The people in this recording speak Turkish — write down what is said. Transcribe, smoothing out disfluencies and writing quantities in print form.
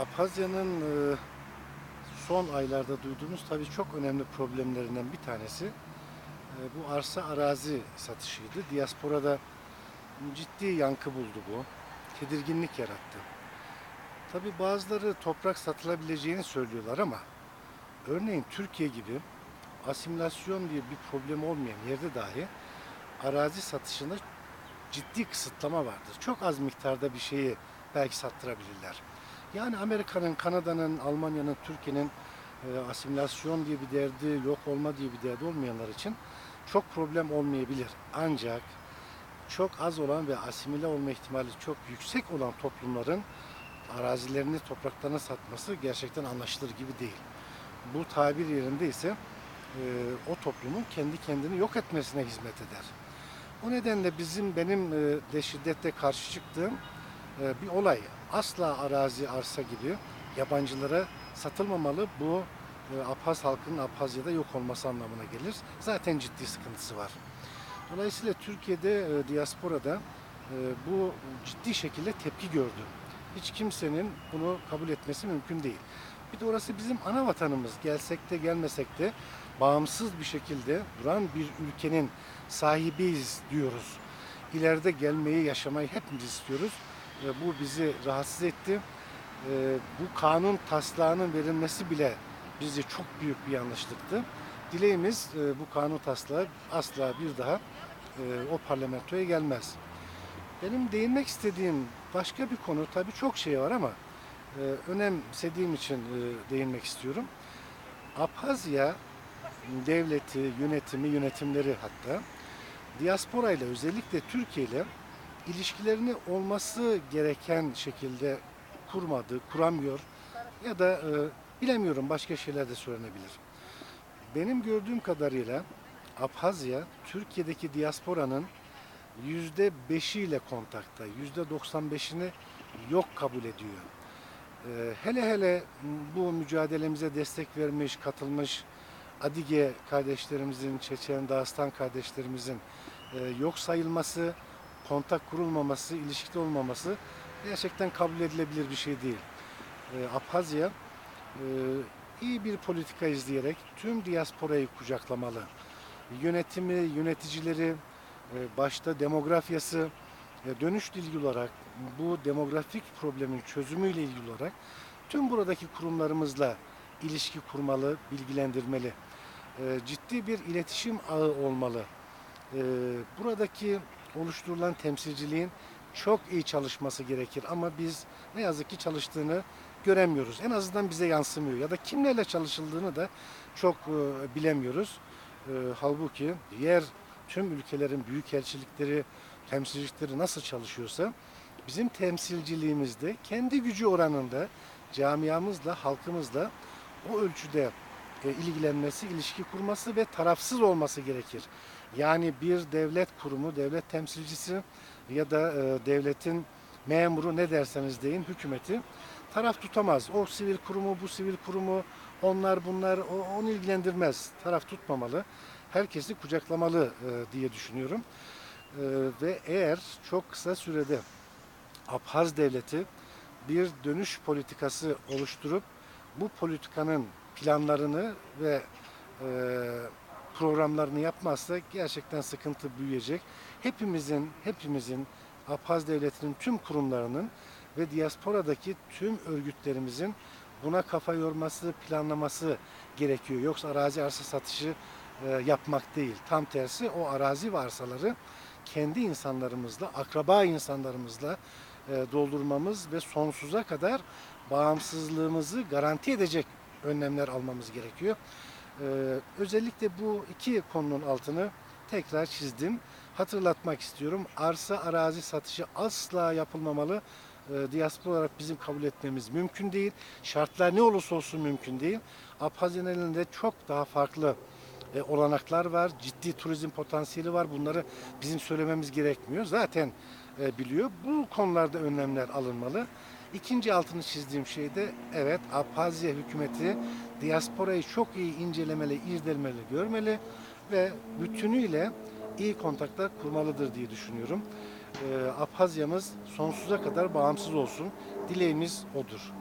Abhazya'nın son aylarda duyduğumuz tabii çok önemli problemlerinden bir tanesi bu arsa arazi satışıydı. Diasporada ciddi yankı buldu bu. Tedirginlik yarattı. Tabii bazıları toprak satılabileceğini söylüyorlar ama örneğin Türkiye gibi asimilasyon diye bir problem olmayan yerde dahi arazi satışında ciddi kısıtlama vardır. Çok az miktarda bir şeyi belki sattırabilirler. Yani Amerika'nın, Kanada'nın, Almanya'nın, Türkiye'nin asimilasyon diye bir derdi, yok olma diye bir derdi olmayanlar için çok problem olmayabilir. Ancak çok az olan ve asimile olma ihtimali çok yüksek olan toplumların arazilerini, topraklarını satması gerçekten anlaşılır gibi değil. Bu tabir yerinde ise o toplumun kendi kendini yok etmesine hizmet eder. O nedenle benim de şiddetle karşı çıktığım bir olay. Asla arazi, arsa gibi yabancılara satılmamalı. Bu Abhaz halkının Abhazya'da yok olması anlamına gelir. Zaten ciddi sıkıntısı var. Dolayısıyla Türkiye'de, diasporada bu ciddi şekilde tepki gördü. Hiç kimsenin bunu kabul etmesi mümkün değil. Bir de orası bizim ana vatanımız. Gelsek de gelmesek de bağımsız bir şekilde duran bir ülkenin sahibiyiz diyoruz. İleride gelmeyi, yaşamayı hepimiz istiyoruz. Bu bizi rahatsız etti. Bu kanun taslağının verilmesi bile bizce çok büyük bir yanlışlıktı. Dileğimiz bu kanun taslağı asla bir daha o parlamentoya gelmez. Benim değinmek istediğim başka bir konu, tabii çok şey var ama önemsediğim için değinmek istiyorum. Abhazya devleti, yönetimleri hatta diaspora ile özellikle Türkiye ile ilişkilerini olması gereken şekilde kurmadı, kuramıyor ya da bilemiyorum, başka şeyler de söylenebilir. Benim gördüğüm kadarıyla Abhazya Türkiye'deki diasporanın %5'iyle kontakta, %95'ini yok kabul ediyor. Hele bu mücadelemize destek vermiş, katılmış Adige kardeşlerimizin, Çeçen, Dağıstan kardeşlerimizin yok sayılması, kontak kurulmaması, ilişkili olmaması gerçekten kabul edilebilir bir şey değil. Abhazya iyi bir politika izleyerek tüm diasporayı kucaklamalı. Yönetimi, yöneticileri, başta demografyası, dönüşle ilgili olarak bu demografik problemin çözümüyle ilgili olarak tüm buradaki kurumlarımızla ilişki kurmalı, bilgilendirmeli. Ciddi bir iletişim ağı olmalı. Buradaki oluşturulan temsilciliğin çok iyi çalışması gerekir ama biz ne yazık ki çalıştığını göremiyoruz. En azından bize yansımıyor ya da kimlerle çalışıldığını da çok bilemiyoruz. Halbuki diğer tüm ülkelerin büyükelçilikleri, temsilcilikleri nasıl çalışıyorsa bizim temsilciliğimizde kendi gücü oranında camiamızla, halkımızla o ölçüde ilgilenmesi, ilişki kurması ve tarafsız olması gerekir. Yani bir devlet kurumu, devlet temsilcisi ya da devletin memuru, ne derseniz deyin, hükümeti taraf tutamaz. O sivil kurumu, bu sivil kurumu, onlar bunlar onu ilgilendirmez. Taraf tutmamalı. Herkesi kucaklamalı diye düşünüyorum. Ve eğer çok kısa sürede Abhaz devleti bir dönüş politikası oluşturup bu politikanın planlarını ve e, programlarını yapmazsa gerçekten sıkıntı büyüyecek. Hepimizin Abhaz devletinin tüm kurumlarının ve diasporadaki tüm örgütlerimizin buna kafa yorması, planlaması gerekiyor. Yoksa arazi arsa satışı yapmak değil. Tam tersi, o arazi ve arsaları kendi insanlarımızla, akraba insanlarımızla doldurmamız ve sonsuza kadar bağımsızlığımızı garanti edecek önlemler almamız gerekiyor. Özellikle bu iki konunun altını tekrar çizdim. Hatırlatmak istiyorum. Arsa arazi satışı asla yapılmamalı. Diaspora olarak bizim kabul etmemiz mümkün değil. Şartlar ne olursa olsun mümkün değil. Abhazya'nın elinde çok daha farklı olanaklar var. Ciddi turizm potansiyeli var. Bunları bizim söylememiz gerekmiyor. Zaten biliyor. Bu konularda önlemler alınmalı. İkinci altını çizdiğim şey de, evet, Abhazya hükümeti diasporayı çok iyi incelemeli, irdelemeli, görmeli ve bütünüyle iyi kontaklar kurmalıdır diye düşünüyorum. Abhazya'mız sonsuza kadar bağımsız olsun. Dileğimiz odur.